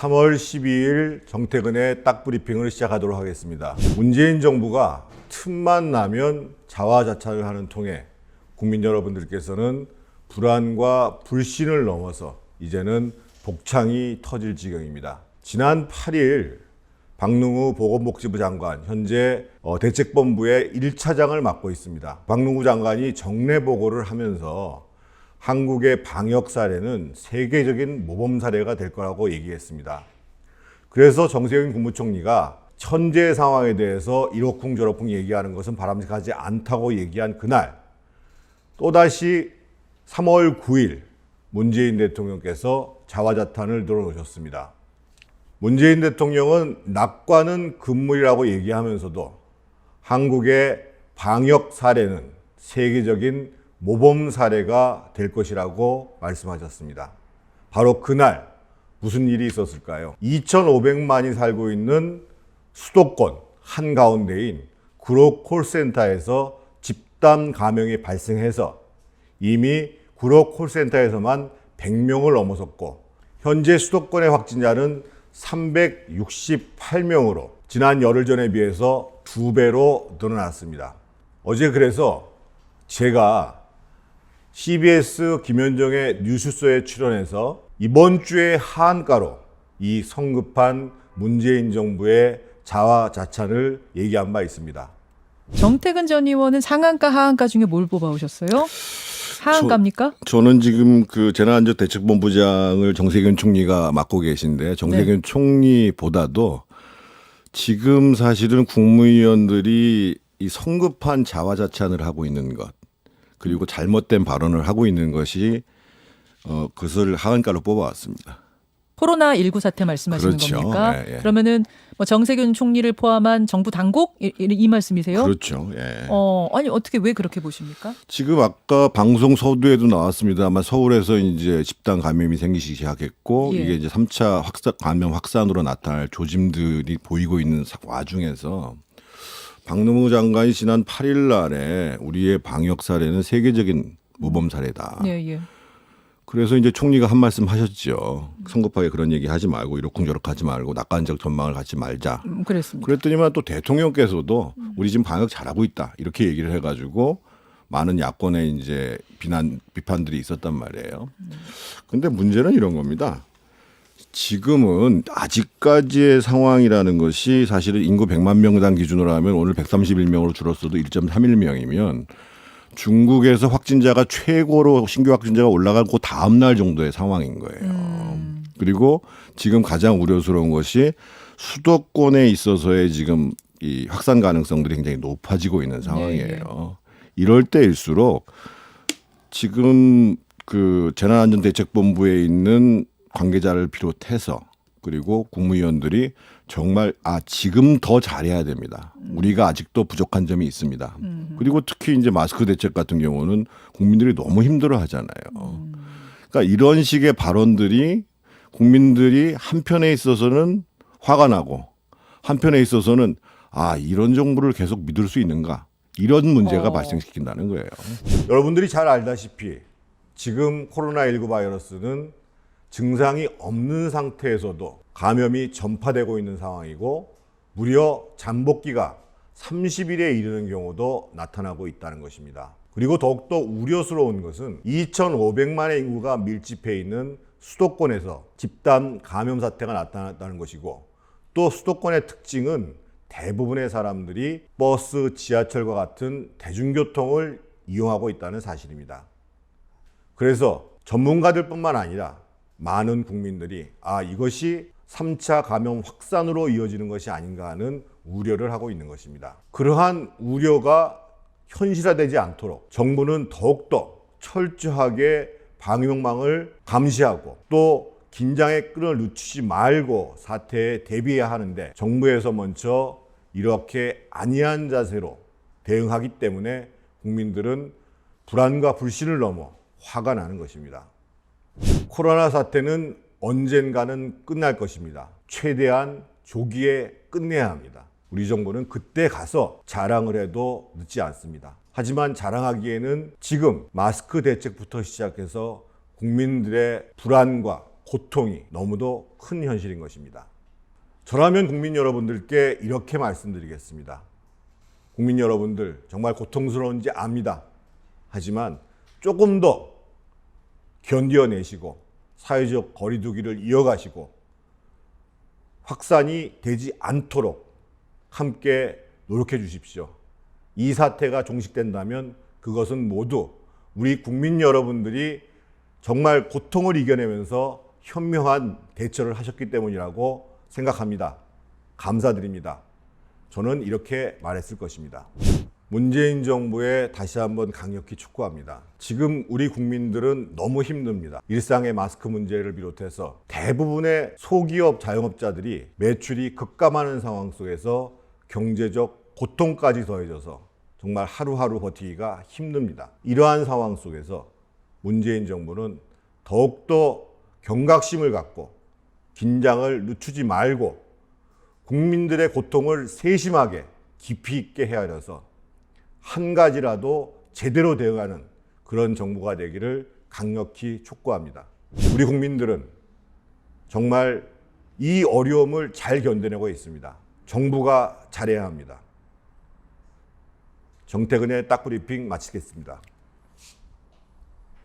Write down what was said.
3월 12일 정태근의 딱 브리핑을 시작하도록 하겠습니다. 문재인 정부가 틈만 나면 자화자찬을 하는 통에 국민 여러분들께서는 불안과 불신을 넘어서 이제는 복창이 터질 지경입니다. 지난 8일 박능우 보건복지부 장관, 현재 대책본부의 1차장을 맡고 있습니다. 박능우 장관이 정례 보고를 하면서 한국의 방역 사례는 세계적인 모범 사례가 될 거라고 얘기했습니다. 그래서 정세균 국무총리가 현재 상황에 대해서 이러쿵저러쿵 얘기하는 것은 바람직하지 않다고 얘기한 그날, 또다시 3월 9일 문재인 대통령께서 자화자탄을 들어놓으셨습니다. 문재인 대통령은 낙관은 금물이라고 얘기하면서도 한국의 방역 사례는 세계적인 모범 사례가 될 것이라고 말씀하셨습니다. 바로 그날 무슨 일이 있었을까요? 2,500만이 살고 있는 수도권 한가운데인 구로 콜센터에서 집단 감염이 발생해서 이미 구로 콜센터에서만 100명을 넘어섰고, 현재 수도권의 확진자는 368명으로 지난 열흘 전에 비해서 2배로 늘어났습니다. 어제 그래서 제가 CBS 김현정의 뉴스쇼에 출연해서 이번 주에 하한가로 이 성급한 문재인 정부의 자화자찬을 얘기한 바 있습니다. 정태근 전 의원은 상한가 하한가 중에 뭘 뽑아오셨어요? 하한가입니까? 저는 지금 그 재난안전대책본부장을 정세균 총리가 맡고 계신데, 정세균 총리보다도 지금 사실은 국무위원들이 이 성급한 자화자찬을 하고 있는 것, 그리고 잘못된 발언을 하고 있는 것이 그것을 하한가로 뽑아왔습니다. 코로나19 사태 말씀하시는 그렇죠. 겁니까? 예, 예. 그러면은 뭐 정세균 총리를 포함한 정부 당국 이 말씀이세요? 그렇죠. 예. 아니 어떻게 왜 그렇게 보십니까? 지금 아까 방송 서두에도 나왔습니다만, 서울에서 이제 집단 감염이 생기기 시작했고, 예. 이게 이제 3차 감염 확산으로 나타날 조짐들이 보이고 있는 와중에서 박능우 장관이 지난 8일 날에 우리의 방역 사례는 세계적인 모범 사례다. 예, 예. 그래서 이제 총리가 한 말씀 하셨죠. 성급하게 그런 얘기 하지 말고 이러쿵저러쿵 하지 말고 낙관적 전망을 갖지 말자. 그랬습니다. 그랬더니만 또 대통령께서도 우리 지금 방역 잘하고 있다 이렇게 얘기를 해가지고 많은 야권의 이제 비판들이 있었단 말이에요. 근데 문제는 이런 겁니다. 지금은 아직까지의 상황이라는 것이 사실은 인구 100만 명당 기준으로 하면 오늘 131명으로 줄었어도 1.31명이면 중국에서 확진자가 최고로 신규 확진자가 올라가고 다음 날 정도의 상황인 거예요. 그리고 지금 가장 우려스러운 것이 수도권에 있어서의 지금 이 확산 가능성들이 굉장히 높아지고 있는 상황이에요. 이럴 때일수록 지금 그 재난안전대책본부에 있는 관계자를 비롯해서 그리고 국무위원들이 정말 지금 더 잘해야 됩니다. 우리가 아직도 부족한 점이 있습니다. 그리고 특히 이제 마스크 대책 같은 경우는 국민들이 너무 힘들어하잖아요. 그러니까 이런 식의 발언들이 국민들이 한편에 있어서는 화가 나고 한편에 있어서는 이런 정부를 계속 믿을 수 있는가, 이런 문제가 발생시킨다는 거예요. 여러분들이 잘 알다시피 지금 코로나19 바이러스는 증상이 없는 상태에서도 감염이 전파되고 있는 상황이고, 무려 잠복기가 30일에 이르는 경우도 나타나고 있다는 것입니다. 그리고 더욱더 우려스러운 것은 2,500만의 인구가 밀집해 있는 수도권에서 집단 감염 사태가 나타났다는 것이고, 또 수도권의 특징은 대부분의 사람들이 버스, 지하철과 같은 대중교통을 이용하고 있다는 사실입니다. 그래서 전문가들뿐만 아니라 많은 국민들이 이것이 3차 감염 확산으로 이어지는 것이 아닌가 하는 우려를 하고 있는 것입니다. 그러한 우려가 현실화되지 않도록 정부는 더욱더 철저하게 방역망을 감시하고 또 긴장의 끈을 늦추지 말고 사태에 대비해야 하는데, 정부에서 먼저 이렇게 안이한 자세로 대응하기 때문에 국민들은 불안과 불신을 넘어 화가 나는 것입니다. 코로나 사태는 언젠가는 끝날 것입니다. 최대한 조기에 끝내야 합니다. 우리 정부는 그때 가서 자랑을 해도 늦지 않습니다. 하지만 자랑하기에는 지금 마스크 대책부터 시작해서 국민들의 불안과 고통이 너무도 큰 현실인 것입니다. 저라면 국민 여러분들께 이렇게 말씀드리겠습니다. 국민 여러분들 정말 고통스러운지 압니다. 하지만 조금 더 견뎌내시고 사회적 거리두기를 이어가시고 확산이 되지 않도록 함께 노력해 주십시오. 이 사태가 종식된다면 그것은 모두 우리 국민 여러분들이 정말 고통을 이겨내면서 현명한 대처를 하셨기 때문이라고 생각합니다. 감사드립니다. 저는 이렇게 말했을 것입니다. 문재인 정부에 다시 한번 강력히 촉구합니다. 지금 우리 국민들은 너무 힘듭니다. 일상의 마스크 문제를 비롯해서 대부분의 소기업 자영업자들이 매출이 급감하는 상황 속에서 경제적 고통까지 더해져서 정말 하루하루 버티기가 힘듭니다. 이러한 상황 속에서 문재인 정부는 더욱더 경각심을 갖고 긴장을 늦추지 말고 국민들의 고통을 세심하게 깊이 있게 헤아려서 한 가지라도 제대로 되어가는 그런 정부가 되기를 강력히 촉구합니다. 우리 국민들은 정말 이 어려움을 잘 견뎌내고 있습니다. 정부가 잘해야 합니다. 정태근의 딱브리핑 마치겠습니다.